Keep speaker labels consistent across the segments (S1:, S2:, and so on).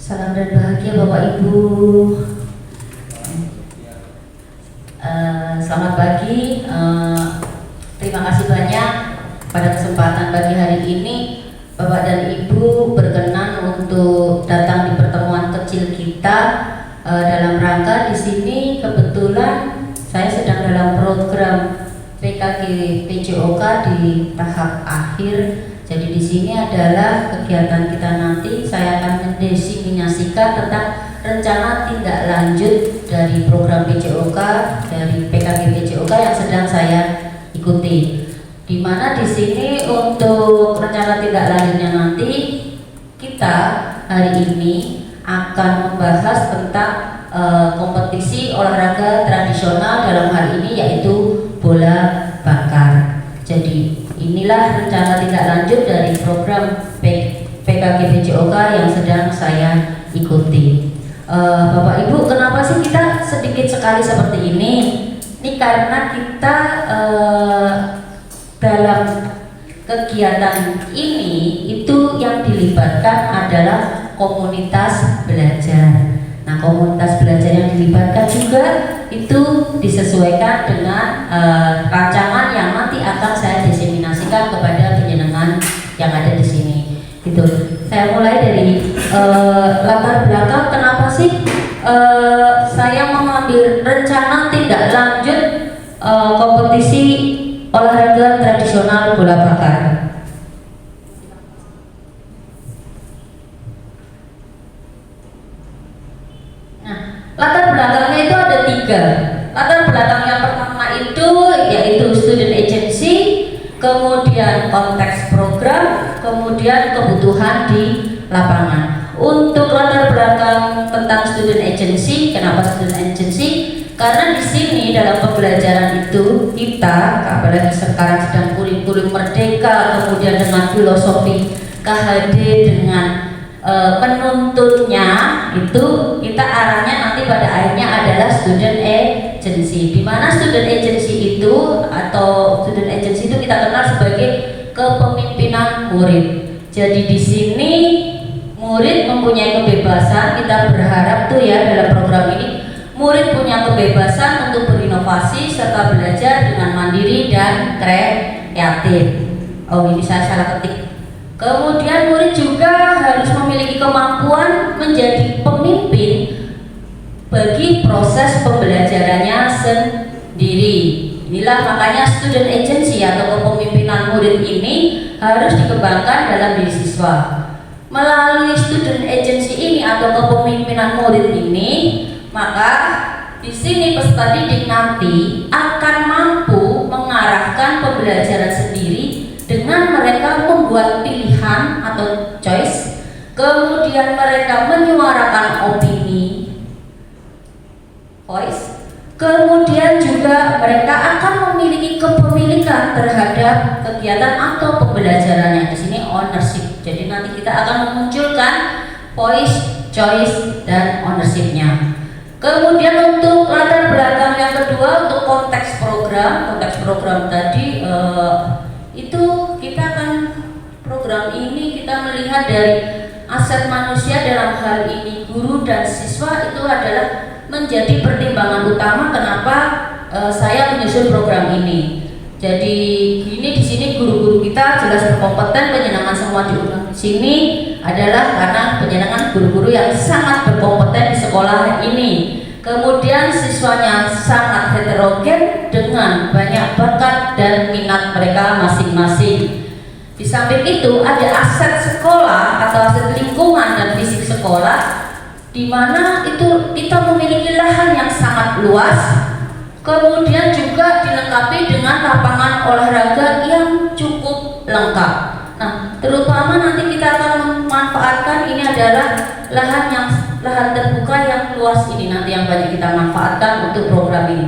S1: Salam dan bahagia Bapak Ibu. Selamat pagi. Terima kasih banyak pada kesempatan pagi hari ini Bapak dan Ibu berkenan untuk datang di pertemuan kecil kita. Dalam rangka di sini kebetulan saya sedang dalam program PKG PJOK di tahap akhir. Jadi di sini adalah kegiatan kita nanti. Saya akan mendefinisikan tentang rencana tindak lanjut dari program PJOK dari PKG PJOK yang sedang saya ikuti. Di mana di sini untuk rencana tindak lanjutnya nanti kita hari ini akan membahas tentang kompetisi olahraga tradisional dalam hal ini yaitu bola bakar. Jadi inilah rencana tindak lanjut dari program PKG PJOK yang sedang saya ikuti. Bapak Ibu, kenapa sih kita sedikit sekali seperti ini? Ini karena kita dalam kegiatan ini itu yang dilibatkan adalah komunitas belajar. Nah, komunitas belajar yang dilibatkan juga itu disesuaikan dengan rancangan yang nanti akan saya diseminasikan kepada penjenengan yang ada di sini. Gitu. Saya mulai dari latar belakang kenapa sih saya mengambil rencana tindak lanjut kompetisi olahraga tradisional bola bakar. Latar belakangnya itu ada 3. Latar belakang yang pertama itu yaitu student agency, kemudian konteks program, kemudian kebutuhan di lapangan. Untuk latar belakang tentang student agency, kenapa student agency? Karena di sini dalam pembelajaran itu kita, apalagi sekarang sedang kurikulum merdeka, kemudian dengan filosofi KHD dengan penuntunnya itu kita arahnya nanti pada akhirnya adalah student agency. Di mana student agency itu atau student agency itu kita kenal sebagai kepemimpinan murid. Jadi di sini murid mempunyai kebebasan. Kita berharap tuh ya dalam program ini murid punya kebebasan untuk berinovasi serta belajar dengan mandiri dan kreatif. Oh, ini saya salah ketik. Kemudian murid juga harus memiliki kemampuan menjadi pemimpin bagi proses pembelajarannya sendiri. Inilah makanya student agency atau kepemimpinan murid ini harus dikembangkan dalam diri siswa. Melalui student agency ini atau kepemimpinan murid ini, maka di sini peserta didik nanti akan mampu mengarahkan pembelajaran sendiri dengan mereka membuat pilihan atau choice, kemudian mereka menyuarakan opini, voice, kemudian juga mereka akan memiliki kepemilikan terhadap kegiatan atau pembelajarannya. Di sini ownership. Jadi nanti kita akan memunculkan voice, choice, dan ownership-nya. Kemudian untuk latar belakang yang kedua untuk konteks program tadi itu kita akan program ini kita melihat dari aset manusia dalam hal ini guru dan siswa itu adalah menjadi pertimbangan utama kenapa saya menyusun program ini. Jadi ini di sini guru-guru kita jelas berkompeten, penjenengan semua diundang di sini adalah karena penjenengan guru-guru yang sangat berkompeten di sekolah ini. Kemudian siswanya sangat heterogen dengan banyak bakat dan minat mereka masing-masing. Di samping itu ada aset sekolah atau aset lingkungan dan fisik sekolah, di mana itu kita memiliki lahan yang sangat luas, kemudian juga dilengkapi dengan lapangan olahraga yang cukup lengkap. Nah, terutama nanti kita akan memanfaatkan ini adalah lahan terbuka yang luas ini nanti yang banyak kita manfaatkan untuk program ini.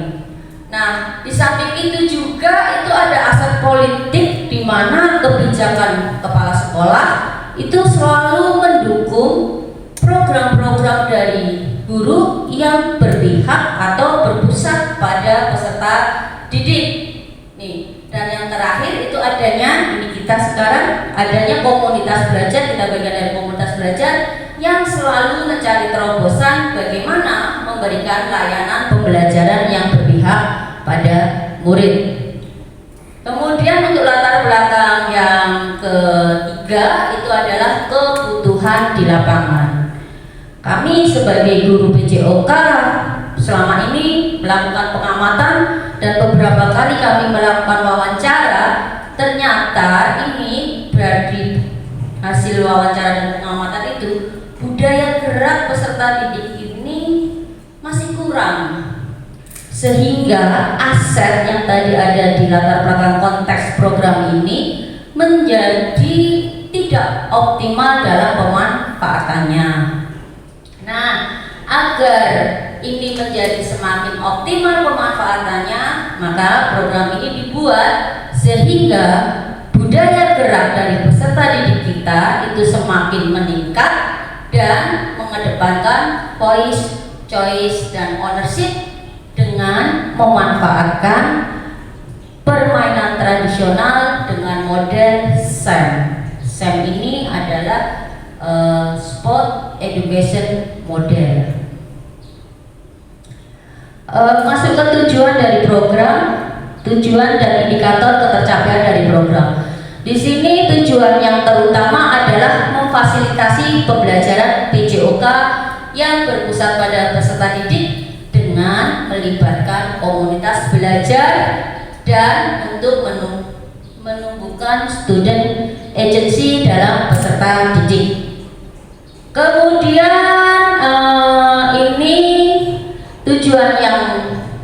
S1: Nah, di samping itu juga itu ada aset politik di mana kebijakan kepala sekolah itu selalu mendukung program-program dari guru yang berpihak atau berpusat pada peserta didik. Nih, dan yang terakhir itu adanya ini kita sekarang adanya komunitas belajar, kita bagian dari komunitas belajar yang selalu mencari terobosan bagaimana memberikan layanan pembelajaran yang berpihak pada murid. Kemudian untuk latar belakang yang ketiga itu adalah kebutuhan di lapangan. Kami sebagai guru PJOK selama ini melakukan pengamatan dan beberapa kali kami melakukan wawancara. Ternyata ini dari hasil wawancara dan pengamatan itu budaya gerak peserta didik ini masih kurang, sehingga aset yang tadi ada di latar belakang konteks program ini menjadi tidak optimal dalam pemanfaatannya. Nah, agar ini menjadi semakin optimal pemanfaatannya, maka program ini dibuat sehingga budaya gerak dari peserta didik kita itu semakin meningkat dan mengedepankan voice, choice, dan ownership dengan memanfaatkan permainan tradisional dengan model SEM. SEM ini adalah Sport Education Model. Masuk ke tujuan dari program, tujuan dan indikator ketercapaian dari program. Di sini tujuan yang terutama adalah memfasilitasi pembelajaran PJOK yang berpusat pada peserta didik dengan melibatkan komunitas belajar dan untuk menumbuhkan student agency dalam peserta didik. Kemudian ini tujuan yang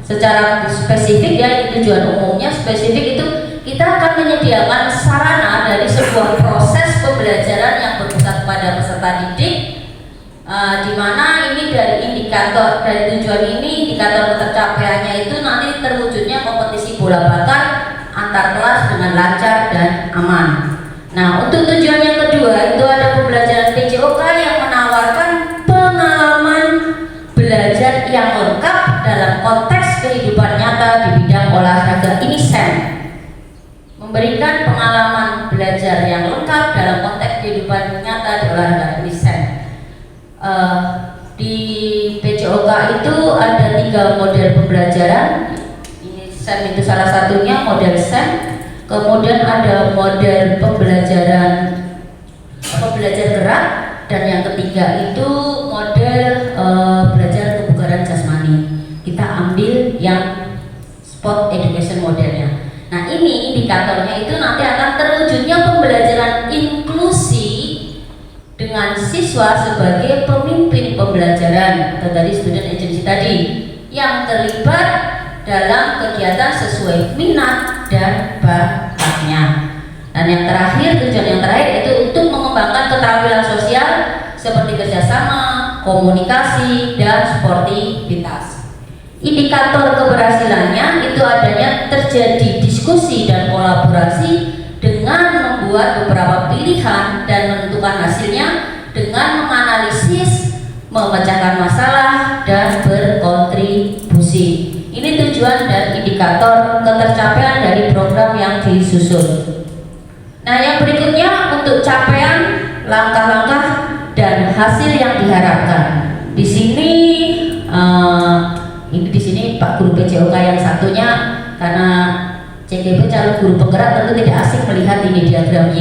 S1: secara spesifik, ya tujuan umumnya spesifik itu kita akan menyediakan sarana dari sebuah proses pembelajaran yang berpusat pada peserta didik, di mana ini dari indikator dari tujuan ini, indikator ketercapaiannya itu nanti terwujudnya kompetisi bola bakar antar kelas dengan lancar dan aman. Nah, untuk tujuan yang kedua itu ada pembelajaran PJOK yang menawarkan pengalaman belajar yang lengkap dalam konteks kehidupan nyata di bidang olahraga. Ini SEM, memberikan pengalaman belajar yang lengkap dalam konteks kehidupan nyata di olahraga. Ini SEM. Di PJOK itu ada 3 model pembelajaran. Ini SEM itu salah satunya, model SEM. Kemudian ada model pembelajar gerak, dan yang ketiga itu model belajar kebugaran jasmani. Kita ambil yang Sport Education modelnya. Nah, ini indikatornya itu nanti akan terwujudnya pembelajaran inklusi dengan siswa sebagai pemimpin pembelajaran atau dari student agency tadi yang terlibat dalam kegiatan sesuai minat dan bakatnya. Dan yang terakhir, tujuan yang terakhir itu untuk mengembangkan keterampilan sosial seperti kerjasama, komunikasi, dan sportivitas. Indikator keberhasilannya itu adanya terjadi diskusi dan kolaborasi dengan membuat beberapa pilihan dan menentukan hasilnya dengan menganalisis, memecahkan masalah, dan berkontribusi. Ini tujuan dan indikator ketercapaian dari program yang disusun. Nah, yang berikutnya untuk capaian, langkah-langkah, dan hasil yang diharapkan. Di sini Pak Guru PJOK yang satunya, karena CGP calon guru penggerak tentu tidak asing melihat ini diagram Y.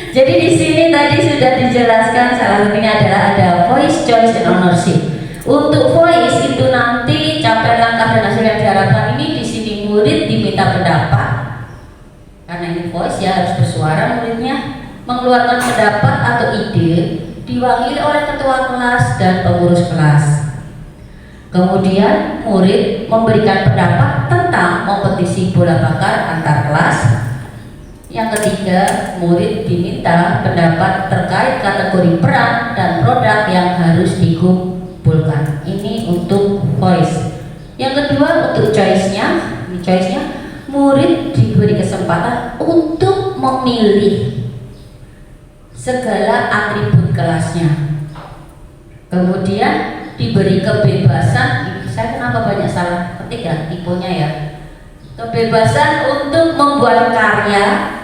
S1: Jadi di sini tadi sudah dijelaskan, salah satunya adalah ada voice, choice, and ownership. Untuk voice itu nanti capaian langkah dan hasil yang diharapkan ini di sini murid diminta pendapat, karena ini voice ya harus bersuara muridnya, mengeluarkan pendapat atau ide, diwakili oleh ketua kelas dan pengurus kelas. Kemudian murid memberikan pendapat tentang kompetisi bola bakar antar kelas. Yang ketiga, murid diminta pendapat terkait kategori peran dan produk yang harus dikumpulkan. Ini untuk voice. Yang kedua untuk choice-nya, murid diberi kesempatan untuk memilih segala atribut kelasnya. Kemudian diberi kebebasan, saya kenapa banyak salah ketik ya, tipenya ya. Kebebasan untuk membuat karya,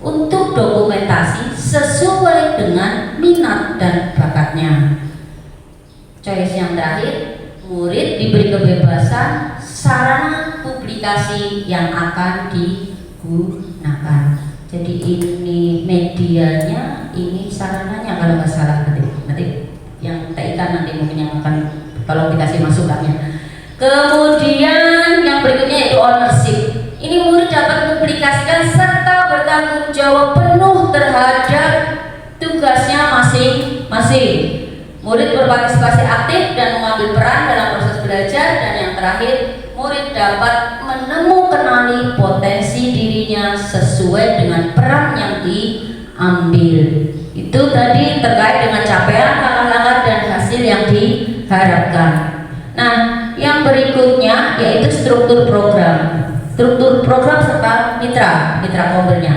S1: untuk dokumentasi sesuai dengan minat dan bakatnya. Choice yang terakhir, murid diberi kebebasan sarana publikasi yang akan digunakan. Jadi ini medianya, ini sarananya kalau nggak salah, nanti yang TIK nanti mungkin yang akan kalau dikasih masukannya. Kemudian yang berikutnya yaitu ownership. Ini murid dapat mempublikasikan serta bertanggung jawab penuh terhadap tugasnya masing-masing. Murid berpartisipasi aktif dan mengambil peran dalam proses belajar. Dan yang terakhir, murid dapat menemukan potensi dirinya sesuai dengan peran yang diambil. Itu tadi terkait dengan capaian, langkah-langkah dan hasil yang diharapkan. Nah, yang berikutnya yaitu struktur program. Struktur program serta mitra kombernya.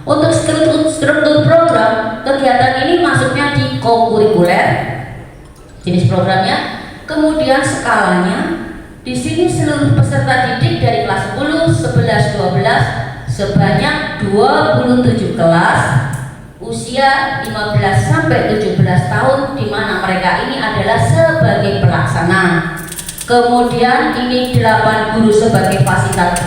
S1: Untuk struktur program, kegiatan ini masuknya di kokurikuler, jenis programnya, kemudian skalanya. Di sini seluruh peserta didik dari kelas 10, 11, 12 sebanyak 27 kelas usia 15 sampai 17 tahun, di mana mereka ini adalah sebagai pelaksana. Kemudian ini 8 guru sebagai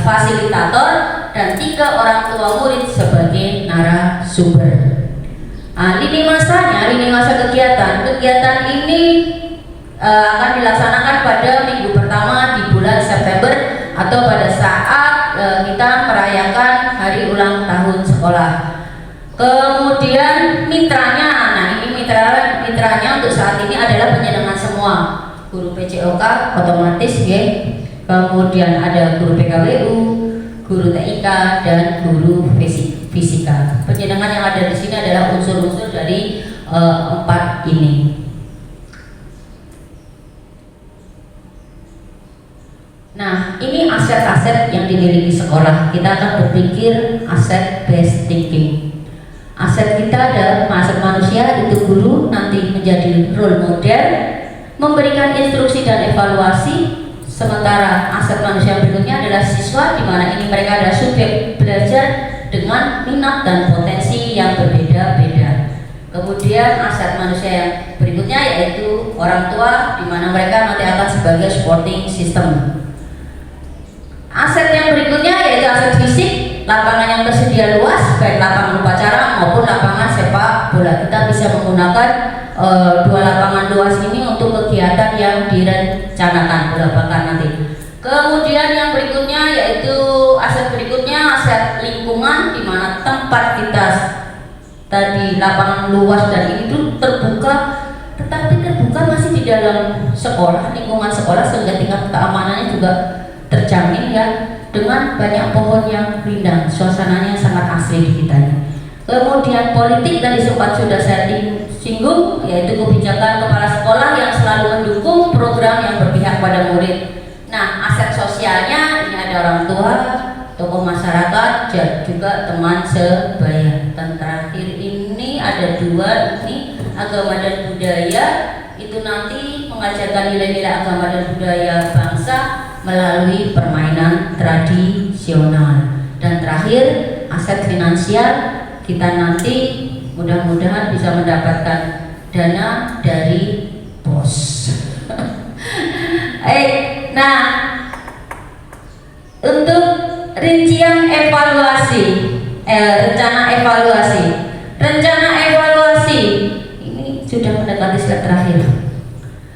S1: fasilitator dan 3 orang tua murid sebagai narasumber. Nah, lini masa kegiatan ini akan dilaksanakan pada minggu pertama di bulan September atau pada saat kita merayakan hari ulang tahun sekolah. Kemudian mitranya, nah ini mitranya untuk saat ini adalah penyenangan semua. Guru PCOK otomatis ya, kemudian ada guru PKWU, guru TIK dan guru fisika. Penjenengan yang ada di sini adalah unsur-unsur dari 4 ini. Nah, ini aset-aset yang dimiliki sekolah. Kita akan berpikir aset based thinking. Aset kita adalah aset manusia, itu guru nanti menjadi role model, memberikan instruksi dan evaluasi. Sementara aset manusia berikutnya adalah siswa, di mana ini mereka adalah subjek belajar dengan minat dan potensi yang berbeda-beda. Kemudian aset manusia yang berikutnya yaitu orang tua, di mana mereka nanti akan sebagai supporting system. Aset yang berikutnya yaitu aset fisik, lapangan yang tersedia luas, baik lapangan upacara maupun lapangan sepak bola. Kita bisa menggunakan 2 lapangan luas ini untuk kegiatan yang direncanakan bahkan nanti. Kemudian yang berikutnya yaitu aset aset lingkungan, di mana tempat kita tadi lapangan luas dan ini tuh terbuka, tetapi terbuka masih di dalam sekolah, lingkungan sekolah, sehingga tingkat keamanannya juga terjamin ya, dengan banyak pohon yang rindang, suasananya sangat asri di kita. Kemudian politik tadi sempat sudah saya singgung, yaitu kebijakan kepala sekolah yang selalu mendukung program yang berpihak pada murid. Nah, aset sosialnya ini ada orang tua, tokoh masyarakat, juga teman sebaya. Dan terakhir ini ada 2, ini agama dan budaya, itu nanti mengajarkan nilai-nilai agama dan budaya bangsa melalui permainan tradisional. Dan terakhir aset finansial, kita nanti mudah-mudahan bisa mendapatkan dana dari BOS. Nah, untuk rincian evaluasi, rencana evaluasi ini sudah mendekati slide terakhir.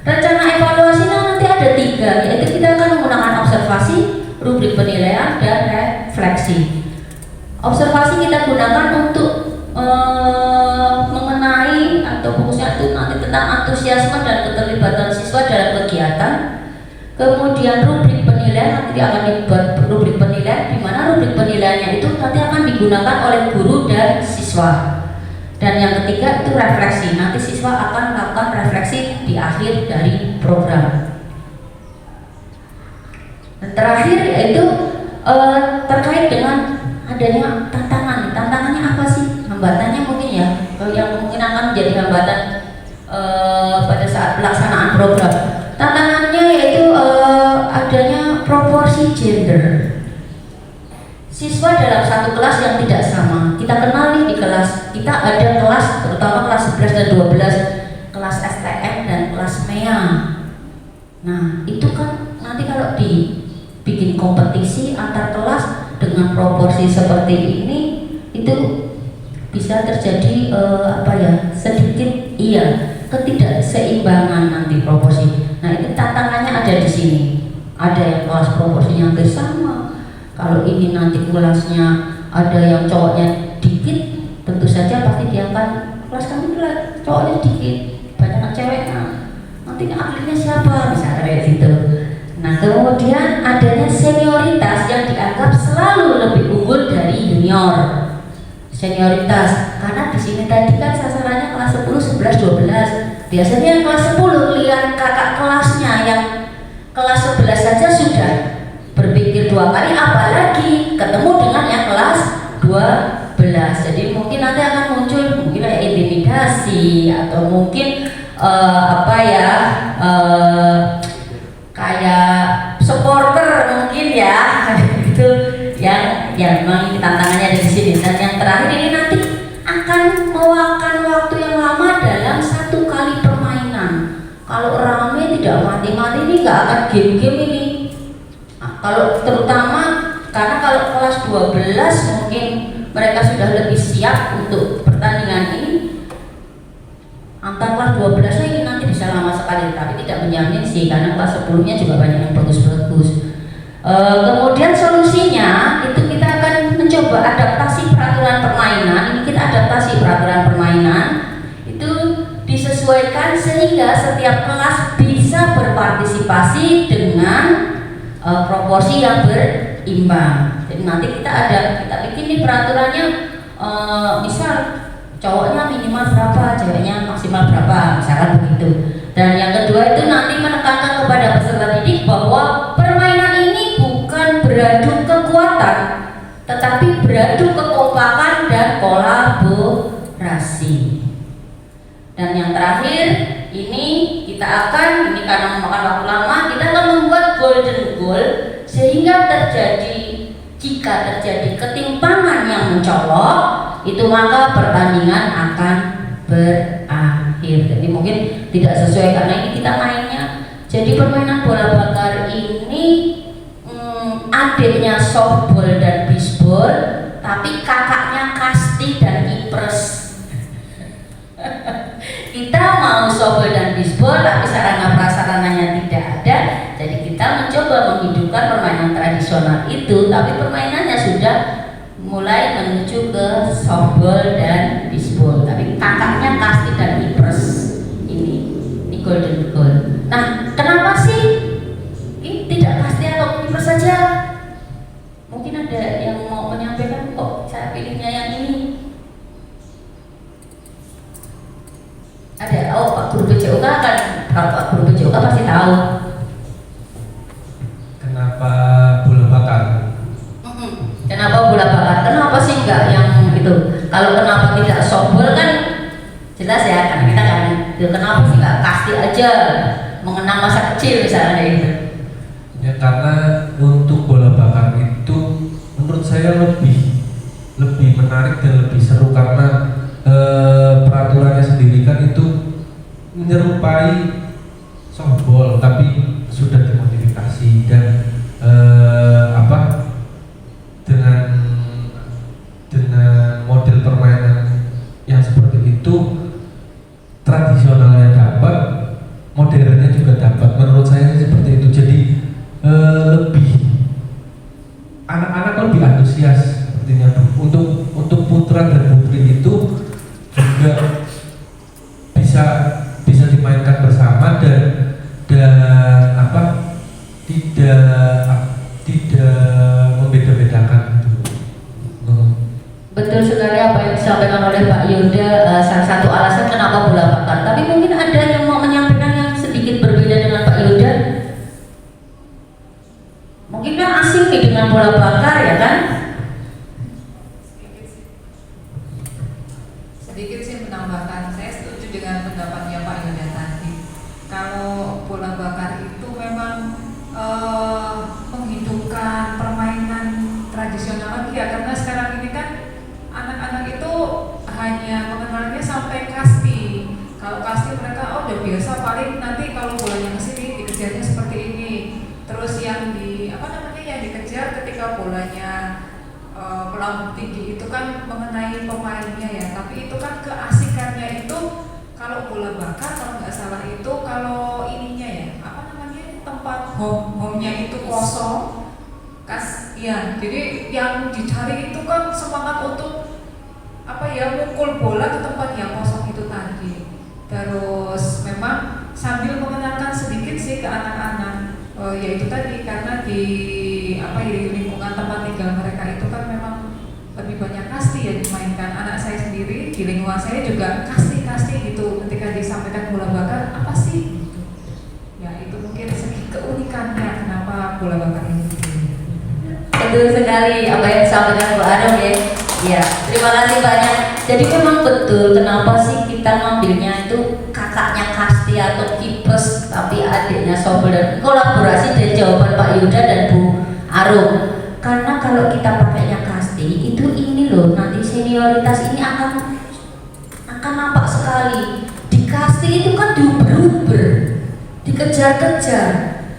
S1: Rencana evaluasi nanti ada 3, yaitu kita akan menggunakan observasi, rubrik penilaian, dan refleksi. Observasi kita gunakan untuk mengenai atau fokusnya itu nanti tentang antusiasme dan keterlibatan siswa dalam kegiatan. Kemudian rubrik penilaian, nanti akan dibuat rubrik penilaian, di mana rubrik penilaiannya itu nanti akan digunakan oleh guru dan siswa. Dan yang ketiga itu refleksi, nanti siswa akan melakukan refleksi di akhir dari program. Dan terakhir yaitu terkait dengan adanya tantangannya apa sih? Hambatannya mungkin ya, yang mungkin akan menjadi hambatan pada saat pelaksanaan program. Tantangannya yaitu adanya proporsi gender. siswa dalam satu kelas yang tidak sama. Kita kenal nih di kelas, kita ada kelas terutama kelas 11 dan 12, kelas STM dan kelas MEA. Nah itu kan nanti kalau dibikin kompetisi antar kelas dengan proporsi seperti ini, itu bisa terjadi sedikit ketidakseimbangan nanti proporsi. Nah itu tantangannya ada di sini. Ada yang kelas proporsinya hampir sama. Kalau ini nanti kelasnya ada yang cowoknya dikit, tentu saja pasti dia akan kelas kami cowoknya dikit, banyak ceweknya. Nanti atletnya siapa? Misalnya kayak gitu. Nah kemudian adanya senioritas yang dianggap selalu lebih unggul dari junior. Senioritas, karena di sini tadi kan sasarannya kelas 10, 11, 12. Biasanya yang kelas 10 lihat kakak kelasnya yang kelas 11 saja sudah berpikir dua kali, apalagi ketemu dengan yang kelas 12. Jadi mungkin nanti akan muncul mungkin kayak intimidasi atau mungkin kayak supporter mungkin ya gitu yang memang tantangannya ada di sini. Dan yang terakhir ini nanti akan memakan waktu yang lama dalam satu kali permainan. Kalau rame tidak mati-mati ini nggak akan game-game ini. Nah, kalau terutama karena kalau kelas 12 mungkin mereka sudah lebih siap untuk pertandingan ini. Antar kelas 12 ini nanti bisa lama sekali, tapi tidak menjamin sih karena kelas 10-nya juga banyak yang bagus-bagus. Kemudian solusinya itu kita akan mencoba adaptasi peraturan permainan. Ini kita adaptasi peraturan permainan itu disesuaikan sehingga setiap kelas bisa berpartisipasi dengan proporsi yang berimbang. Jadi nanti kita bikin nih peraturannya, misal cowoknya minimal berapa, ceweknya maksimal berapa, misalkan begitu. Dan yang kedua itu nanti menekankan kepada peserta didik bahwa permainan ini bukan beradu kekuatan, tetapi beradu kekompakan dan kolaborasi. Dan yang terakhir ini karena memakan waktu lama, kita akan membuat golden goal sehingga jika terjadi ketimpangan yang mencolok, itu maka pertandingan akan berakhir. Jadi mungkin tidak sesuai karena ini kita mainnya. Jadi permainan bola bakar ini adiknya softball dan bisbol, tapi kakaknya kasti dan kipres. Kita mau softball dan bisbol, tapi sarana-prasarananya tidak ada. Jadi kita mencoba menghidupkan permainan tradisional itu, tapi permainannya sudah mulai menuju ke softball dan bisbol. Tapi kakaknya kasti dan kipres. Ini golden goal. Nah, kenapa sih ini tidak kasti atau kipres saja? Mungkin ada yang mau menyampaikan kok saya pilihnya yang ini. Ada, Pak Guru PJOK kan, kalau Pak Guru PJOK pasti tahu.
S2: Kenapa bola bakar?
S1: Kenapa bola bakar? Kenapa sih enggak yang itu? Kalau kenapa tidak softball kan jelas ya, karena kita kan. Kenapa sih enggak kasti aja mengenang masa kecil misalnya itu?
S2: Ya karena untuk bola bakar itu menurut saya lebih menarik dan lebih seru karena peraturannya sendiri kan itu menyerupai softball tapi sudah dimodifikasi dan dengan model permainan yang seperti itu, tradisionalnya dapat, modernnya juga dapat. Menurut saya seperti itu. Jadi anak-anak lebih antusias sepertinya untuk putra dan putri itu juga bisa dimainkan bersama dan tidak membeda-bedakan.
S1: Betul sekali apa yang disampaikan oleh Pak Yuda, salah satu alasan kenapa bola bakar. Tapi mungkin ada yang mau menyampaikan yang sedikit berbeda dengan Pak Yuda. Mungkin kan asing nih dengan bola bakar ya kan?
S3: Sedikit sih menambahkan, saya setuju dengan pendapatnya Pak Yuda tadi. Kalau bola bakar itu memang menghidupkan permainan tradisional lagi ya tinggi itu kan mengenai pemainnya ya, tapi itu kan keasikannya itu kalau bola bakar kalau nggak salah itu kalau ininya ya apa namanya tempat home-nya itu kosong ya, jadi yang dicari itu kan semangat untuk apa ya mukul bola ke tempat yang kosong itu tadi. Terus memang sambil mengenalkan sedikit sih ke anak-anak yaitu tadi karena di apa ya di lingkungan tempat tinggal mereka itu kan memang lebih banyak kasti yang dimainkan. Anak saya sendiri di lingkungan saya juga kasti gitu ketika disampaikan bola bakar apa sih gitu. Ya itu mungkin segi keunikannya kenapa bola bakar ini.
S1: Betul sekali apa yang disampaikan Bu Anum ya. Ya, terima kasih banyak. Jadi memang betul kenapa sih kita ngambilnya itu kakaknya Kasti atau Kipes tapi adiknya Sobel, dan kolaborasi dari jawaban Pak Yuda dan Bu Arum. Karena kalau kita pakainya Kasti itu ini loh nanti senioritas ini akan nampak sekali. Di Kasti itu kan diuber-uber, dikejar-kejar.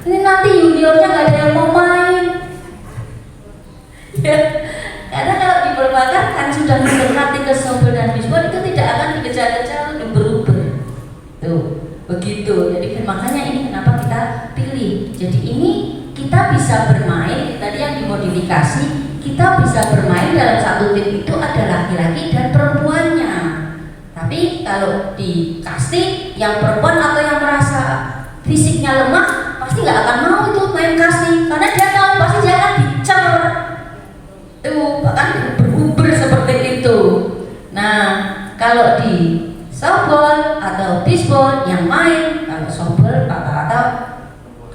S1: Ini nanti juniornya nggak ada yang mau main. Ya, karena kalau di berbakar kan sudah mendekati ke Sobel dan Bisbol itu tidak akan dikejar-kejar diuber-uber. Tuh, begitu. Jadi makanya ini kenapa kita pilih. Jadi ini kita bisa bermain, tadi yang dimodifikasi, kita bisa bermain dalam satu tim itu ada laki-laki dan perempuannya. Tapi kalau di casting yang perempuan atau yang merasa fisiknya lemah pasti nggak akan mau itu main casting karena dia tahu pasti dia akan dicer. Tuh, bahkan beruber seperti itu. Nah, kalau di softball atau baseball yang main, kalau softball rata-rata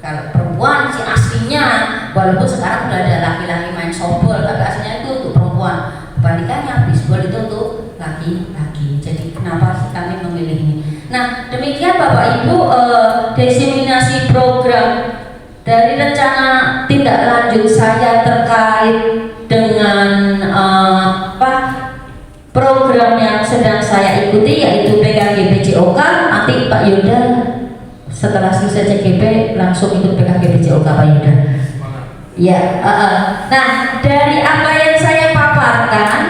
S1: kalau perempuan si aslinya, walaupun sekarang sudah ada laki-laki main softball, tapi aslinya itu untuk perempuan. Kebalikannya baseball itu untuk laki-laki. Jadi kenapa sih kami memilih ini? Nah, demikian Bapak Ibu diseminasi program dari rencana tindak lanjut saya terkait dengan program yang sedang saya ikuti yaitu PKGBJOK. Nanti Pak Yuda setelah selesai CGP langsung ikut PKGBJOK Pak Yuda. Ya, nah dari apa yang saya paparkan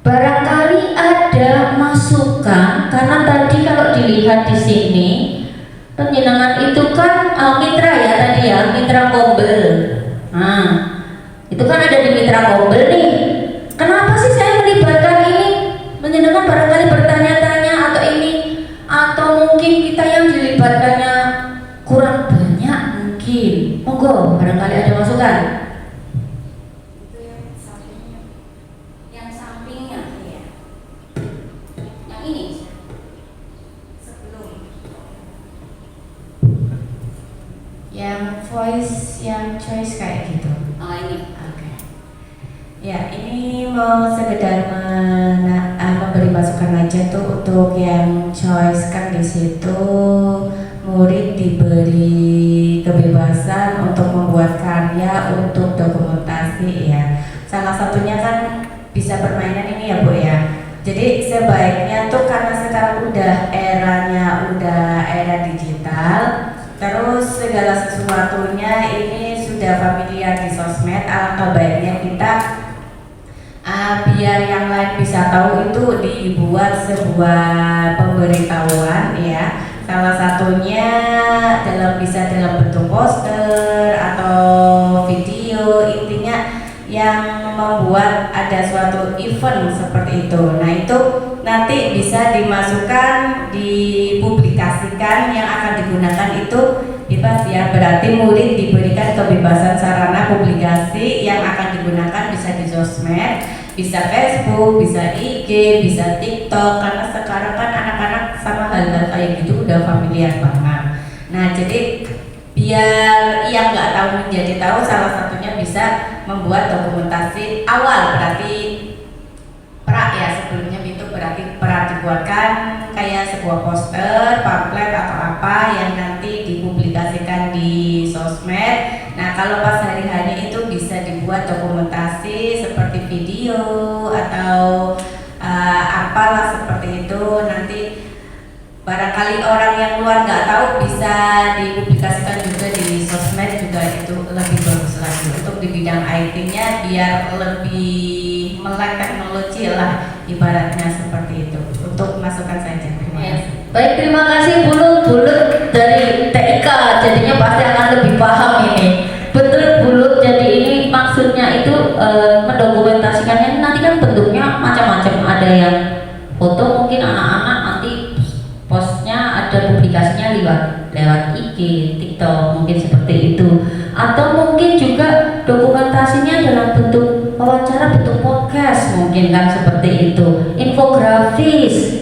S1: barangkali ada masukan karena tadi kalau dilihat di sini penjenengan itu kan mitra ya tadi ya, mitra Kombel. Nah, itu kan ada di mitra Kombel nih. Kenapa sih saya melibatkan ini? Menyenangkan barangkali bertanya-tanya atau ini, atau mungkin kita yang dilibatkannya kurang banyak mungkin. Monggo, barangkali ada masukan. Itu yang sampingnya. Yang sampingnya, ya. Yang ini. Sebelum. Yang voice, yang choice kayak gitu. Oh ini, oke.
S4: Ya, ini mau sekedar memberi masukan aja tuh untuk yang choice kan di situ murid diberi kebebasan untuk membuat karya untuk dokumentasi ya. Salah satunya kan bisa permainan ini ya Bu ya. Jadi sebaiknya tuh karena sekarang udah era digital, terus segala sesuatunya ini sudah familiar di sosmed, alangkah baiknya kita biar yang lain bisa tahu itu dibuat sebuah pemberitahuan ya. Salah satunya bisa dalam bentuk poster atau video, intinya yang membuat ada suatu event seperti itu. Nah itu nanti bisa dimasukkan, dipublikasikan, yang akan digunakan itu bebas ya. Berarti murid diberikan kebebasan sarana publikasi yang akan digunakan bisa di sosmed, bisa Facebook, bisa IG, bisa TikTok, karena sekarang kan anak-anak sama hal-hal kayak gitu udah familiar banget. Nah jadi biar yang nggak tahu menjadi tahu, salah satunya bisa membuat dokumentasi awal, berarti pra ya, sebelumnya itu berarti pra dibuatkan kayak sebuah poster, pamflet atau apa yang nanti dipublikasikan di sosmed. Nah kalau pas hari-hari itu bisa dibuat dokumentasi seperti video atau apalah seperti itu. Nanti barangkali orang yang luar nggak tahu bisa dipublikasikan juga di sosmed juga, itu lebih bagus lagi. Untuk di bidang IT-nya biar lebih melek teknologi lah, ibaratnya seperti itu. Untuk masukan saja. Terima
S1: Ya.
S4: kasih.
S1: Baik, terima kasih Bulut dari TIK, jadinya pasti akan lebih paham ini. Betul Bulut, jadi ini maksudnya itu mendokumentasikannya nanti kan bentuknya macam-macam, ada yang foto, mungkin anak-anak nanti postnya ada publikasinya lewat IG, TikTok, mungkin seperti itu. Atau mungkin juga dokumentasinya dalam bentuk wawancara, bentuk podcast, mungkin kan seperti itu. Infografis,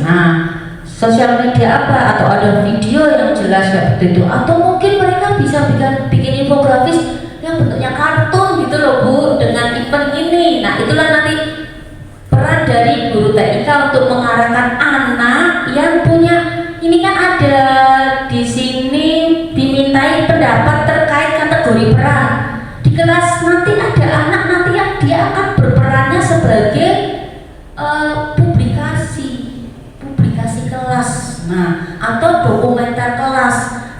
S1: sosial media apa, atau ada video yang jelas seperti itu. Atau mungkin mereka bisa bikin infografis yang bentuknya kartun gitu loh Bu, dengan event ini. Nah itulah nanti peran dari guru TIK untuk mengarahkan anak yang punya, ini kan ada di sini dimintai pendapat terkait kategori peran di kelas. Nanti ada anak nanti yang dia akan berperannya sebagai publikasi kelas, atau dokumenter kelas.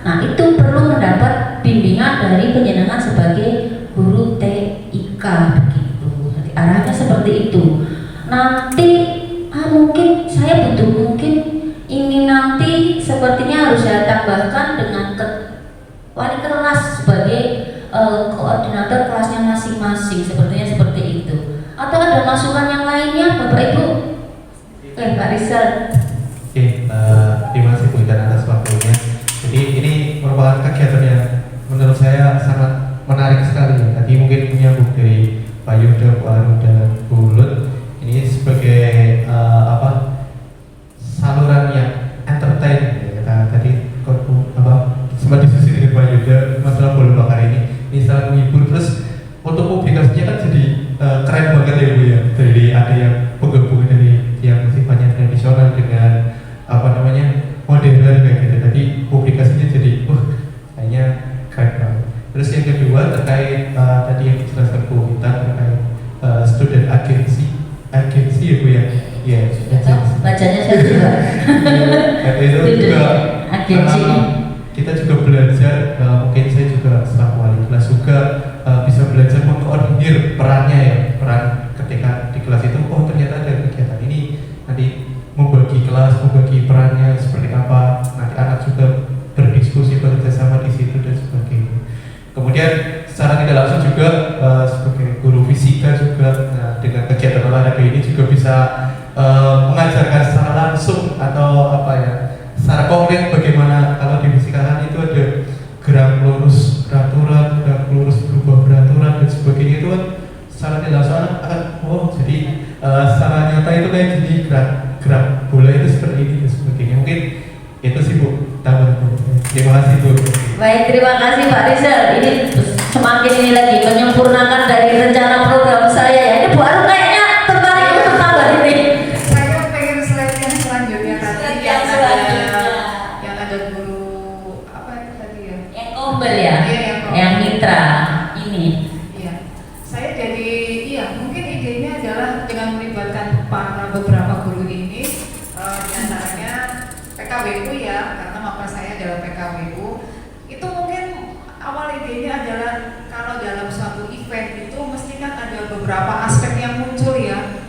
S1: Nah itu perlu mendapat bimbingan dari penjenengan sebagai guru TIK begitu. Jadi arahnya seperti itu. Nanti mungkin saya mungkin ini nanti sepertinya harus saya tambahkan dengan wali kelas sebagai koordinator kelasnya masing-masing, sepertinya seperti itu. Atau ada masukan yang lainnya Bapak Ibu? Pak Rizal.
S2: Oke, terima kasih Bu Intan atas waktunya. Jadi ini merupakan kegiatan yang menurut saya sangat menarik sekali. Tadi mungkin menyambung dari Pak Yuda, Bu Anu, dan Bu Lut. Ini sebagai saluran yang entertain. Kita tadi sempat diskusi dengan Pak Yuda masalah bola bakar ini sangat menghibur. Terus untuk publikasinya kan jadi keren banget ya Bu ya. Dari ada yang penggabungan dari yang sifatnya tradisional dengan modern kayak gitu. Tadi publikasinya jadi kayaknya keren banget. Terus yang kedua terkait tadi yang dijelaskan Bu Intan terkait student agency ya Bu ya. Iya, agency.
S1: Bacanya saya juga.
S2: Itu juga
S1: Agensi.
S2: Kita juga belajar, mungkin saya juga selaku wali kelas juga bisa belajar mengkoordinir perannya ya, peran ketika di kelas itu ternyata ada kegiatan ini, nanti membagi kelas, membagi perannya seperti apa, nanti anak juga berdiskusi bekerjasama di situ dan sebagainya. Kemudian secara tidak langsung juga sebagai guru fisika juga dengan kegiatan olahraga ini juga bisa mengajarkan secara langsung atau secara konkret bagaimana kalau di fisika kan itu ada gerak lurus beraturan, gerak lurus berubah beraturan dan sebagainya. Itu kan secara tidak langsung akan jadi secara nyata itu kayak jadi gerak bola itu seperti ini dan sebagainya. Mungkin itu sih Bu, tambah Bu. Terima kasih Bu.
S1: Baik, terima kasih Pak Rizal. Ini semakin ini lagi menyempurnakan dari rencana program saya ya. Ini Bu Anu kayaknya tertarik untuk tambah ini.
S3: Saya pengen slide yang selanjutnya tadi
S1: Yang selanjutnya.
S3: yang ada guru apa itu tadi ya?
S1: Yang kombel ya,
S3: Iya, yang kombel.
S1: yang mitra ini.
S3: Iya, saya jadi mungkin idenya adalah dengan melibatkan beberapa guru ini, diantaranya PKWU ya, karena mapel saya adalah PKWU. Itu mungkin awal idenya adalah kalau dalam suatu event itu mesti kan ada beberapa aspek yang muncul ya.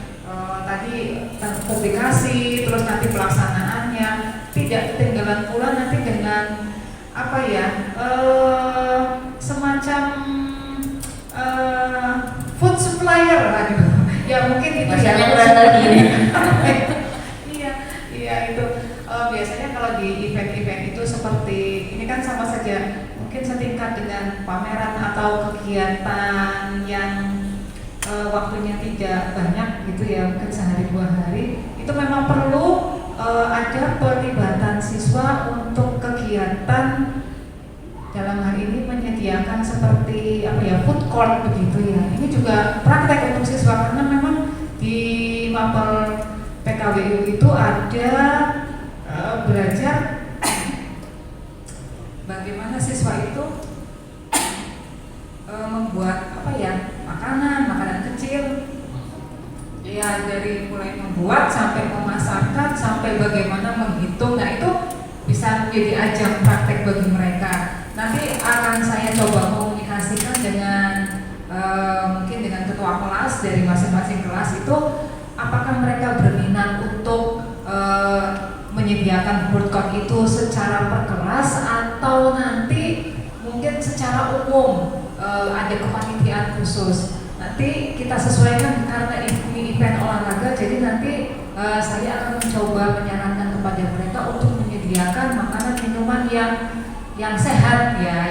S3: Tadi publikasi, terus nanti pelaksanaannya, tidak ketinggalan pula nanti dengan semacam food supplier ya mungkin itu
S1: Bahasanya keren lagi ini.
S3: iya itu biasanya kalau di event-event itu seperti ini kan sama saja mungkin setingkat dengan pameran atau kegiatan yang waktunya tidak banyak gitu ya, mungkin sehari 2 hari. Itu memang perlu ada pelibatan siswa untuk kegiatan dalam hal ini menyediakan seperti food court begitu ya. Ini juga praktek untuk siswa karena memang di mapel PKWU itu ada belajar bagaimana siswa itu membuat makanan kecil ya, dari mulai membuat sampai memasarkan sampai bagaimana menghitung. Nah itu bisa menjadi ajang praktek bagi mereka. Nanti akan saya coba komunikasikan dengan mungkin dengan ketua ketua kelas dari masing-masing kelas itu apakah mereka berminat untuk menyediakan food court itu secara per kelas atau nanti mungkin secara umum ada kepanitiaan khusus. Nanti kita sesuaikan karena ini event olahraga, jadi nanti saya akan mencoba menyarankan kepada mereka untuk menyediakan makanan minuman yang sehat ya,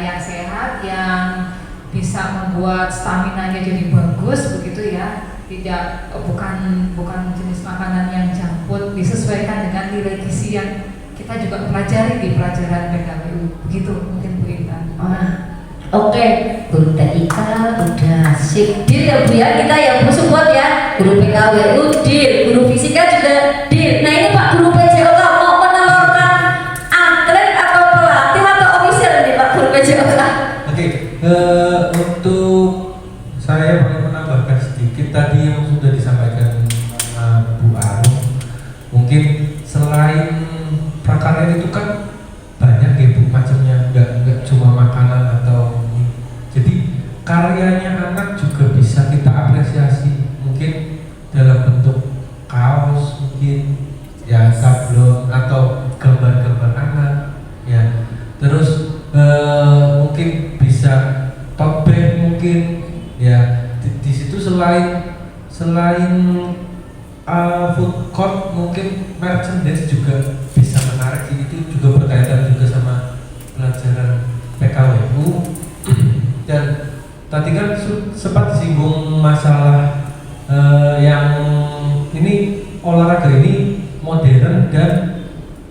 S3: yang bisa membuat stamina-nya jadi bagus begitu ya. Tidak bukan jenis makanan yang junk food, disesuaikan dengan nilai gizi yang kita juga pelajari di pelajaran PKWU. Begitu mungkin Bu Intan.
S1: Oke, guru TIK udah sip. Deal ya Bu ya, kita ya Bu support ya. Guru PKWU deal, guru fisika juga deal. Nah ini Pak guru PJOK mau menelurkan atlet atau pelatih atau official nih Pak guru PJOK?
S5: Oke, untuk saya boleh menambahkan sedikit tadi yang sudah disampaikan Bu Arum. Mungkin selain prakarya itu kan banyak ya Bu macamnya, nggak cuma makanan atau jadi karyanya anak juga bisa kita apresiasi, mungkin dalam bentuk kaos mungkin ya, sablon atau gambar-gambar anak ya, terus mungkin bisa tote bag mungkin ya. Di situ selain food court mungkin merchandise juga bisa menarik sih. Itu juga berkaitan juga sama pelajaran PKWU. Dan tadi kan sempat disinggung masalah yang ini olahraga ini modern dan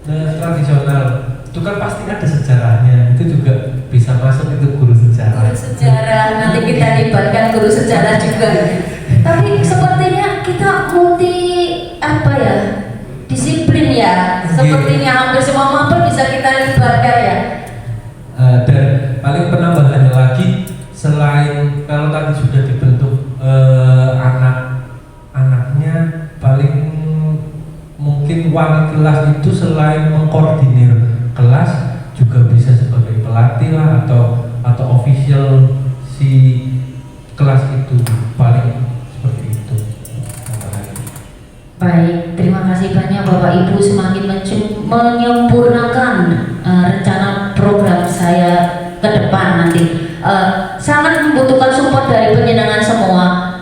S5: tradisional. Itu kan pasti ada sejarahnya. Itu juga bisa masuk itu guru sejarah.
S1: Guru sejarah, nanti kita libatkan guru sejarah juga. Tapi sepertinya kita multi disiplin ya. Sepertinya hampir semua mapel bisa kita libatkan ya.
S5: Dan paling penambahannya lagi, selain kalau tadi sudah dibentuk anak-anaknya, paling mungkin wali kelas itu selain mengkoordinir kelas juga bisa sebagai pelatih lah atau official si kelas itu, paling seperti itu.
S1: Baik, terima kasih banyak Bapak Ibu, semakin menyempurnakan rencana program saya ke depan nanti. Sangat membutuhkan support dari penjenengan semua.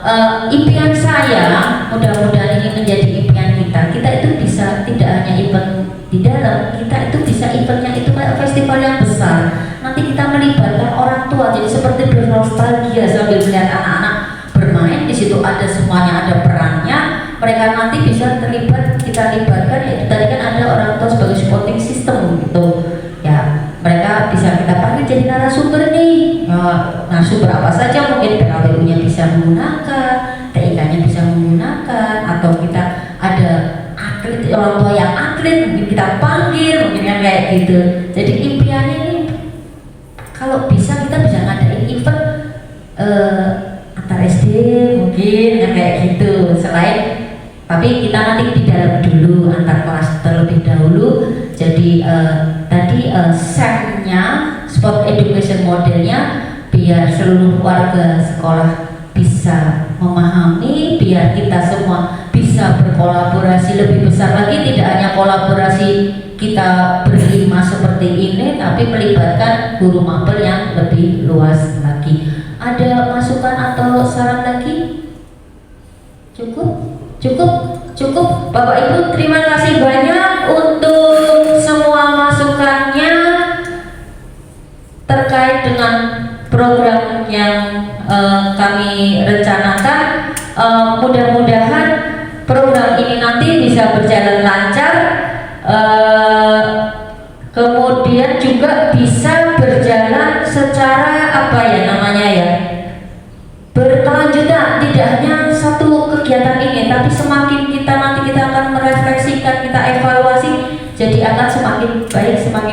S1: Impian saya, mudah-mudahan ini menjadi impian kita. Kita itu bisa tidak hanya event di dalam, kita itu bisa eventnya itu kayak festival yang besar. Nanti kita melibatkan orang tua, jadi seperti bernostalgia sambil melihat anak-anak bermain. Di situ ada semuanya, ada perannya. Mereka nanti bisa terlibat, kita libatkan. Yaitu tadi kan ada orang tua sebagai supporting system gitu. Ya, mereka bisa kita panggil jadi narasumber nih. Narasumber apa saja, mungkin PKWU-nya bisa menggunakan, TIK-nya bisa menggunakan, atau kita ada atlet, orang tua yang atlet mungkin kita panggil, mungkin yang kayak gitu. Jadi impiannya ini kalau bisa kita bisa ngadain event antar SD mungkin yang kayak gitu. Selain, tapi kita nanti di dalam dulu, antar kelas terlebih dahulu. Jadi tadi SEM-nya, sport education modelnya, biar seluruh warga sekolah bisa memahami, biar kita semua bisa berkolaborasi lebih besar lagi. Tidak hanya kolaborasi kita berlima seperti ini, tapi melibatkan guru mapel yang lebih luas lagi. Ada masukan atau saran lagi? Cukup Bapak Ibu, terima kasih banyak untuk semua masukannya terkait dengan program yang kami rencanakan. Mudah-mudahan program ini nanti bisa berjalan lancar, kemudian juga bisa berjalan secara berkelanjutan, tidak hanya satu kegiatan ini, tapi semakin kita akan merefleksikan, kita evaluasi, jadi akan semakin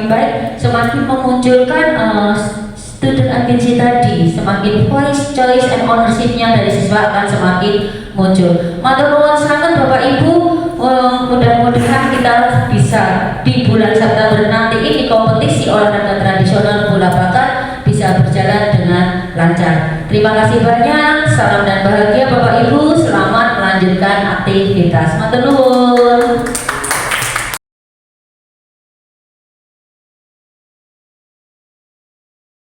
S1: baik, semakin memunculkan student agency tadi, semakin voice, choice, and ownership-nya dari siswa akan semakin muncul. Matur nuwun sangat Bapak Ibu, mudah-mudahan kita bisa di bulan September nanti ini kompetisi olahraga tradisional bola bakat bisa berjalan dengan lancar. Terima kasih banyak. salam dan bahagia Bapak Ibu, selamat melanjutkan aktivitas. Matur nuwun.